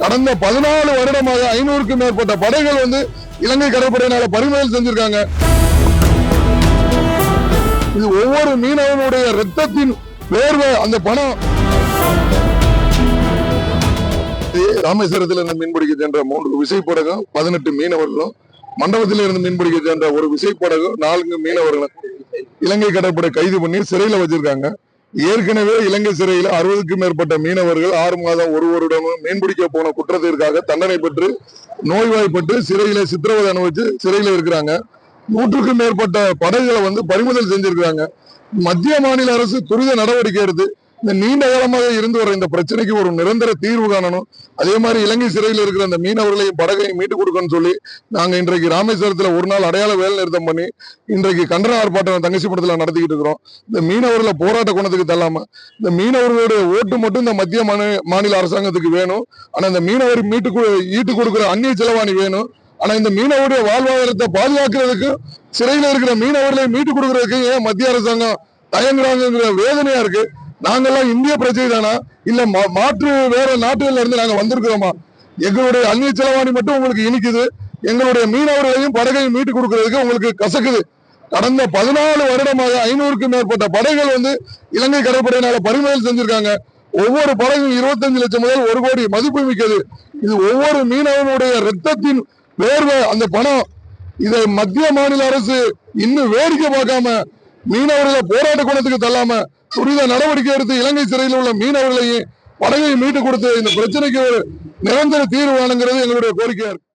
கடந்த 14 வருடமாக 500க்கும் மேற்பட்ட படைகள் இலங்கை கடற்படையினால பறிமுதல் செஞ்சிருக்காங்க. இது ஒவ்வொரு மீனவனுடைய ரத்தத்தின் வேர்வை. அந்த பணம் ராமேஸ்வரத்தில் இருந்து மீன்பிடிக்க சென்ற 3 விசைப்படகும் 18 மீனவர்களும், மண்டபத்தில் இருந்து மீன்பிடிக்க சென்ற ஒரு விசைப்படகும் 4 மீனவர்களும் இலங்கை கடற்படை கைது பண்ணி சிறையில வச்சிருக்காங்க. ஏற்கனவே இலங்கை சிறையில் 60க்கும் மேற்பட்ட மீனவர்கள் 6 மாதம் 1 வருடமும் மீன்பிடிக்க போன குற்றத்திற்காக தண்டனை பெற்று நோய்வாய்ப்பட்டு சிறையில சித்திரவதை அனுபவிச்சு சிறையில இருக்கிறாங்க. 100க்கும் மேற்பட்ட படைகளை பறிமுதல் செஞ்சிருக்காங்க. மத்திய மாநில அரசு துரித நடவடிக்கை எடுத்து இந்த நீண்ட காலமாக இருந்து வர இந்த பிரச்சனைக்கு ஒரு நிரந்தர தீர்வு காணணும். அதே மாதிரி இலங்கை சிறையில் இருக்கிற அந்த மீனவர்களையும் படகையும் மீட்டு கொடுக்கணும்னு சொல்லி நாங்க இன்றைக்கு ராமேஸ்வரத்துல ஒரு நாள் அடையாள வேலை நிறுத்தம் பண்ணி இன்றைக்கு கண்டன ஆர்ப்பாட்டம் தங்கச்சிபுரத்துல நடத்திக்கிட்டு இருக்கிறோம். இந்த மீனவர்களை போராட்ட குணத்துக்கு தள்ளாம இந்த மீனவர்களுடைய ஓட்டு மட்டும் இந்த மத்திய மாநில அரசாங்கத்துக்கு வேணும். ஆனா இந்த மீனவர் ஈட்டு கொடுக்கிற அந்நிய செலவாணி வேணும். ஆனா இந்த மீனவருடைய வாழ்வாதாரத்தை பாதுகாக்கிறதுக்கு சிறையில் இருக்கிற மீனவர்களை மீட்டு கொடுக்கறதுக்கு ஏன் மத்திய அரசாங்கம் தயங்குறாங்கிற வேதனையா இருக்கு. நாங்கெல்லாம் இந்திய பிரஜை தானா, இல்ல மாற்று வேற நாட்டுல இருந்து நாங்க வந்திருக்கிறோமா? எங்களுடைய அந்நிய செலவாணி மட்டும் உங்களுக்கு இனிக்குது, எங்களுடைய மீனவர்களையும் படகையும் மீட்டு கொடுக்கறதுக்கு உங்களுக்கு கசக்குது. கடந்த 14 வருடமாக 500க்கும் மேற்பட்ட படைகள் இலங்கை கடற்படையினால பறிமுதல் செஞ்சிருக்காங்க. ஒவ்வொரு படகும் 25 லட்சம் முதல் 1 கோடி மதிப்பு மிக்கது. இது ஒவ்வொரு மீனவனுடைய ரத்தத்தின் வேர்வை. அந்த பணம் இதை மத்திய மாநில அரசு இன்னும் வேடிக்கை பார்க்காம மீனவர்களை போராட்ட குணத்துக்கு தள்ளாம துரித நடவடிக்கை எடுத்து இலங்கை சிறையில் உள்ள மீனவர்களையும் படகையும் மீட்டு கொடுத்து இந்த பிரச்சனைக்கு ஒரு நிரந்தர தீர்வு வழங்குறது எங்களுடைய கோரிக்கையா இருக்கு.